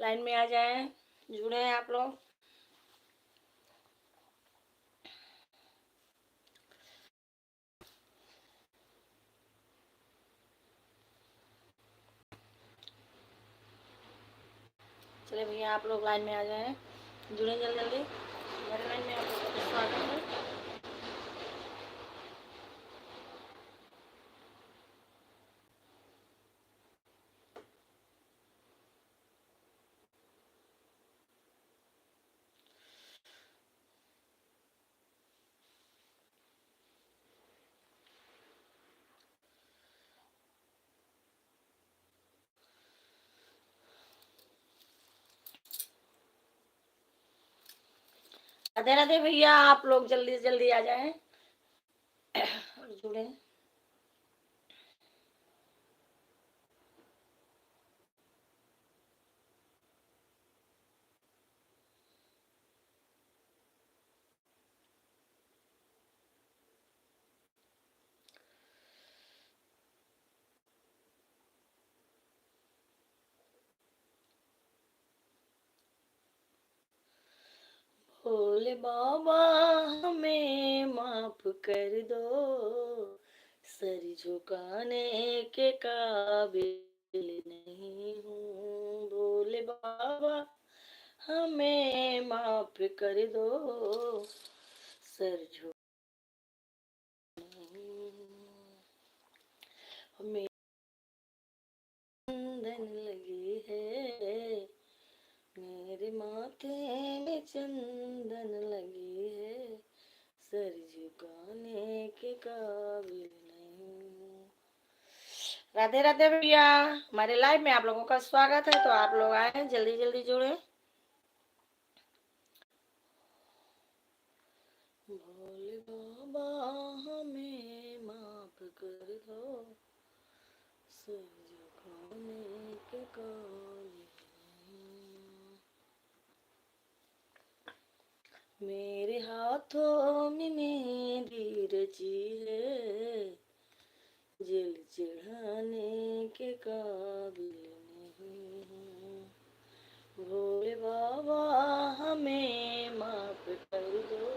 Line में आ जाएं, जुड़े हैं आप लोग। चले भैया, आप लोग लाइन में आ जाएं, जुड़े जल्दी जल्दी। मेरे लाइन में आप लोगों का स्वागत है। राधे राधे भैया, आप लोग जल्दी जल्दी आ जाएं और जुड़े। भोले बाबा हमें माफ कर दो, सर झुकाने के काबिल नहीं हूँ। भोले बाबा हमें माफ कर दो, सर झुकाने हमें चंदन लगी है, मेरे माथे में चंदन लगी है, सर झुकाने के काबिल नहीं। राधे राधे भैया, हमारे लाइव में आप लोगों का स्वागत है। तो आप लोग आए, जल्दी जल्दी जुड़े। भोले बाबा हमें माफ कर दो, सर झुकाने के काबिल नहीं। मेरे हाथों में मेहंदी रची है, जल चढ़ाने के काबिल नहीं हूँ। भोले बाबा हमें माफ कर दो,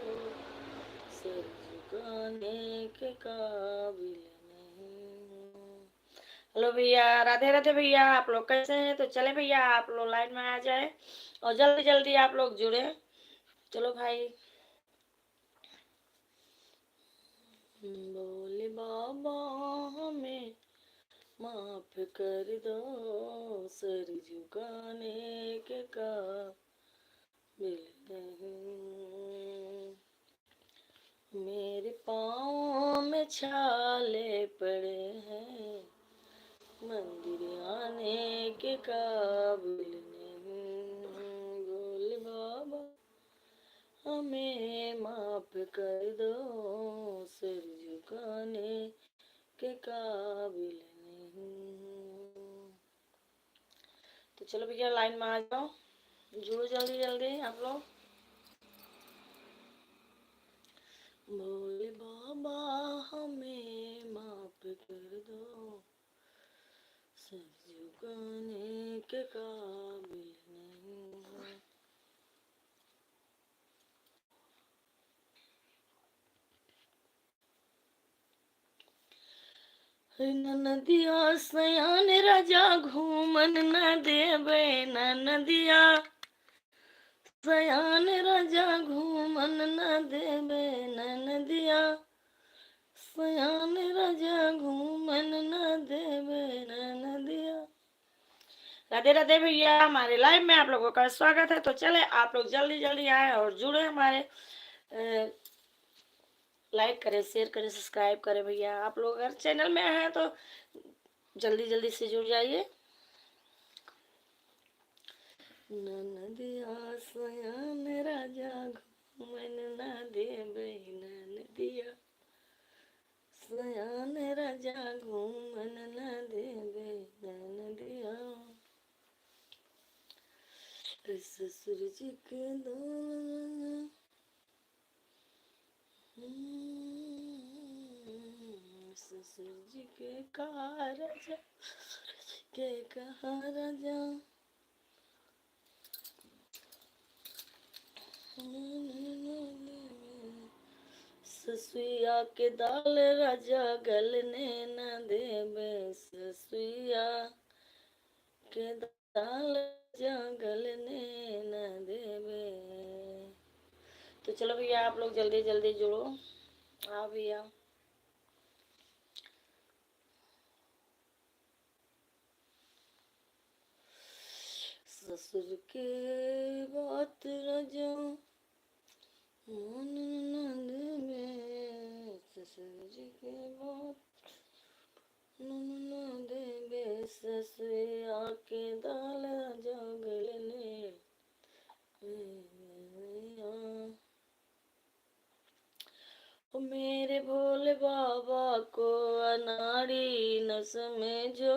सर झुकाने के काबिल नहीं हूँ। हेलो भैया, राधे राधे भैया, आप लोग कैसे हैं? तो चले भैया, आप लोग लाइन में आ जाए और जल्दी जल्दी आप लोग जुड़े। चलो भाई। भोले बाबा हमें माफ कर दो, सर झुकाने के काबिल नहीं। मेरे पाँव में छाले पड़े हैं, मंदिर आने के काबिल नहीं। भोले बाबा हमें माफ कर दो, सर झुकाने के काबिल नहीं। तो चलो भैया, लाइन में आ जाओ, जुड़ो जल्दी जल्दी आप लोग। भोले बाबा हमें माफ कर दो, सर झुकाने के काबिल नहीं। नदिया सयान राजा घूमन न देवे, नदिया सयान राजा घूमन न देवे, नदिया सयान राजा घूमन न देवे, नदिया। राधे राधे भैया, हमारे लाइव में आप लोगों का स्वागत है। तो चले आप लोग जल्दी जल्दी आए और जुड़े हमारे। लाइक करें, शेयर करें, सब्सक्राइब करें भैया। आप लोग अगर चैनल में हैं तो जल्दी जल्दी से जुड़ जाइए। नदिया सयान राजा घूमन न देवे, नदिया सयान राजा घूमन न देवे, नदिया। ससुर जी के दो ससुर जी के कहा राजा, के कहा राजा, सुइया के दाल राजा गलने न देवे, सुइया के दाल राजा गलने न देवे। तो चलो भैया आप लोग जल्दी जल्दी जुड़ो। हाँ भैया। ससुर के बात राजा मन न देवे, ससुर जी के बात मन न देवे, ससुया के दाल राजा गलने। मेरे भोले बाबा को अनाड़ी न समझो,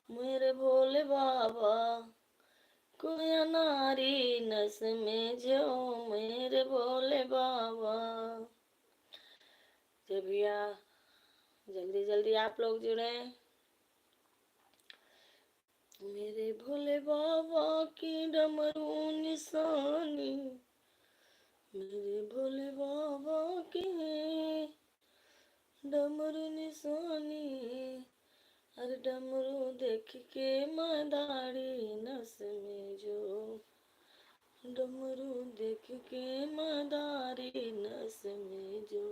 मेरे भोले बाबा को अनाड़ी न समझो, मेरे भोले बाबा। जब भैया जल्दी जल्दी आप लोग जुड़े। मेरे भोले बाबा की डमरू निशानी, मेरे भोले बाबा की डमरू निशानी, अरे डमरू देख के मैं दाढ़ी न समझो, डमरू देख के मैं दाढ़ी न समझो,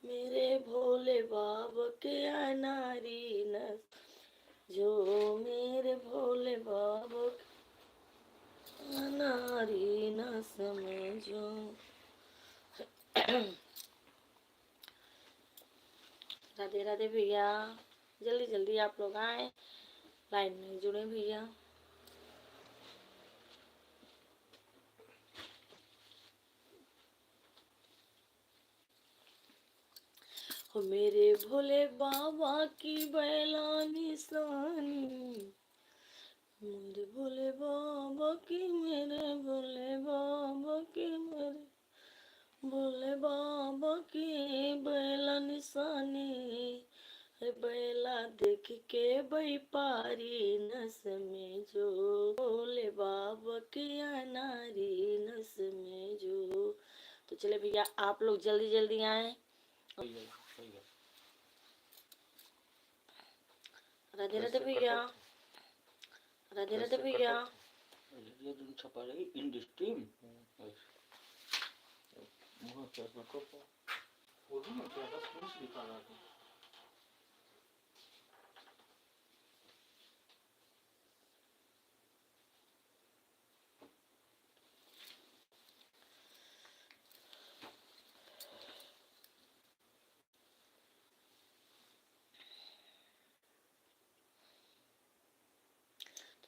मेरे भोले बाबा के अनारी न जो, मेरे भोले बाबा अनारी न समझो। राधे राधे भैया, जल्दी जल्दी आप लोग आए, लाइन में जुड़े भैया। मेरे भोले बाबा की बैला निशानी, मेरे भोले बाबा की, मेरे भोले बाबा की, मेरे भोले बाबा की बैला निशानी, बैला देख के व्यापारी न समझो, भोले बाबा की अनारी न समझो। तो चले भैया आप लोग जल्दी जल्दी आए। राधे राधे भैया, राधे राधे भैया।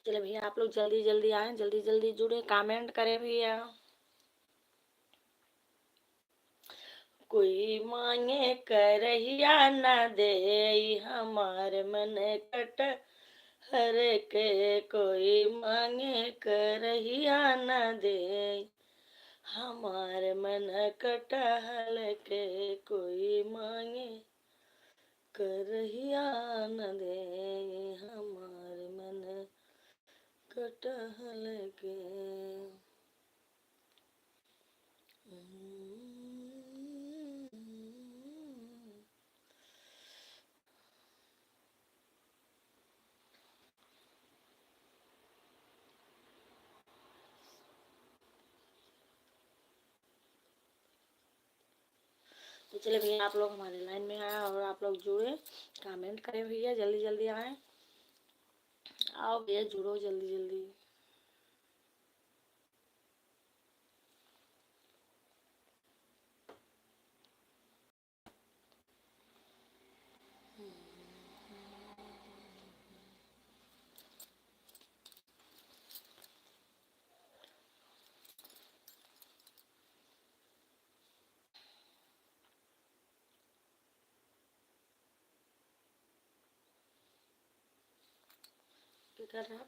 चले भैया आप लोग जल्दी जल्दी आए, जल्दी जल्दी जुड़े, कमेंट करें भैया। कोई मांगे करहिया न दे, हमार मन कट हर के, कोई मांगे करहिया न दे, हमार मन कटहल के, कोई मांगे करहिया न दे, हमार मन कटहल के। तो चले भैया आप लोग हमारे लाइन में आए और आप लोग जुड़े, कमेंट करें भैया, जल्दी जल्दी आए, आओ भैया जुड़ो जल्दी जल्दी। क्या कर रहा है?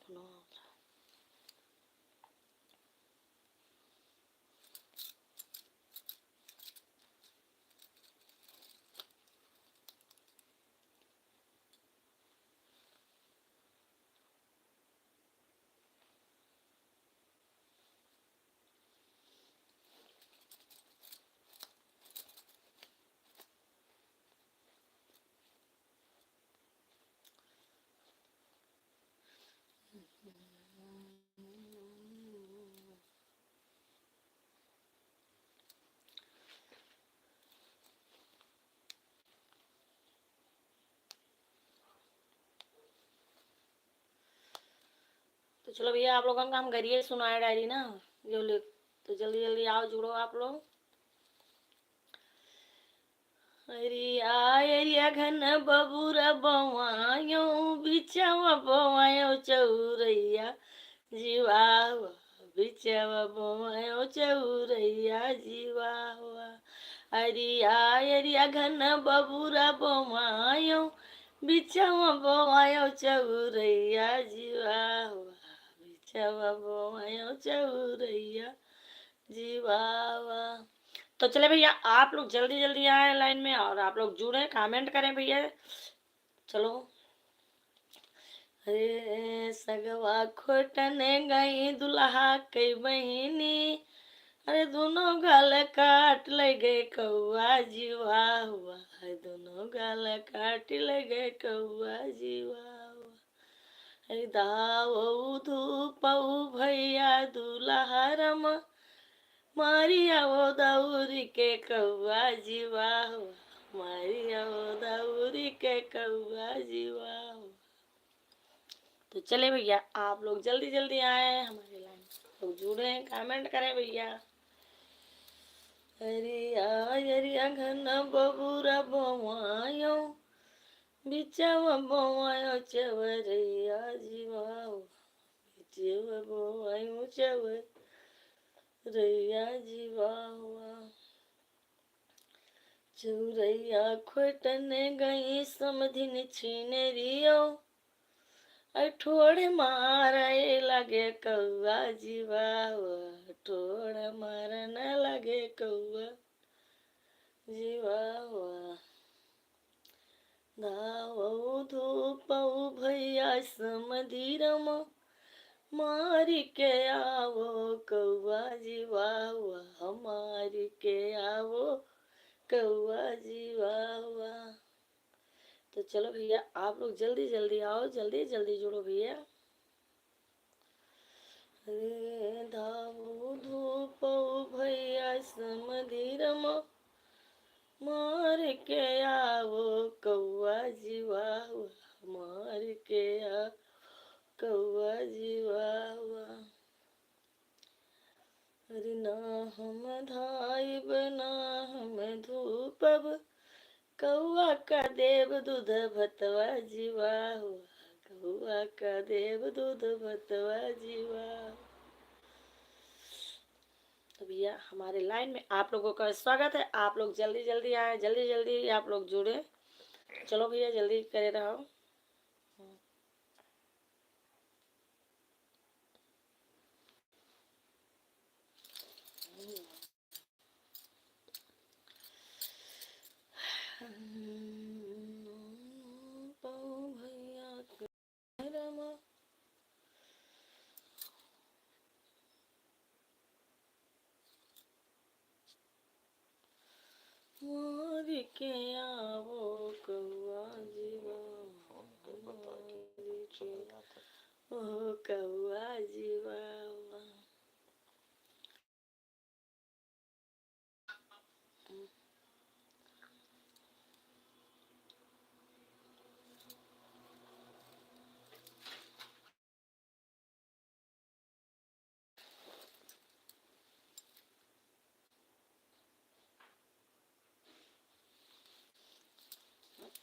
तो चलो भैया आप लोग का काम करिए, सुनाए डायरी ना जो लिख, तो जल्दी जल्दी आओ, जुड़ो आप लोग। अरिया घन बबूरा बवायो बिचवा बवायो चौरैया जीवावा, बिचवा बवायो चौरैया जीवावा। अरिया घन बबूरा बवायो बिचवा बवायो चौरैया जीवावा, बिचवा बवायो चौरैया जीवावा। तो चले भैया आप लोग जल्दी जल्दी आए लाइन में, और आप लोग जुड़े, कमेंट करें भैया। चलो। अरे सगवा खोटने गई दुल्हा कई बहिनी, अरे दोनों गाल काट ले गए कौआ जीवा हुआ, दोनों गाल काट ले गए कौआ जीवा हुआ। अरे दाऊ धूप भैया दुल्हा रम, मारिया वो दौरी के कौआ जीवा हुआ, मारिया वो दौरी के कौआ जीवा हुआ। तो चले भैया आप लोग जल्दी जल्दी आए हमारे लाइन, लोग जुड़े, कमेंट करें भैया। अरिया घन बबूरा बवायो बिचवा बवायो चवरैया जीवा हुआ, बिचवा बवायो चवरैया जीवा हुआ। चौरैया खोटने गई समधिन छीन रियो, ठोड़ मारे लगे कौआ जीवा हुआ, ठोड़ मारने लगे कौआ जीवा हुआ। दाऊ धूप भैया समधीरम, मारी के आवो कौआ जीवा हुआ, हमारी के आवो कौआ जीवा हुआ। तो चलो भैया आप लोग जल्दी जल्दी आओ, जल्दी जल्दी जुड़ो भैया। अरे दाऊ धूप भैया समधीरम, मार के आवो कौआ जीवा हुआ, मार के आ कौआ जीवा हुआ। अरे ना हम धाइब ना हम धूपब, कौआ का देव दूध भतवा जीवा हुआ, कौआ का देव दूध भतवा जीवा। तो भैया हमारे लाइन में आप लोगों का स्वागत है, आप लोग जल्दी जल्दी आए, जल्दी जल्दी आप लोग जुड़े। चलो भैया जल्दी करे रहो। मार के आवो कौआ जीवा, ओ कौआ जीवा।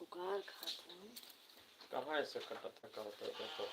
पुकार खाते हैं कहाँ ऐसे कटा था, कहाँ पे देखो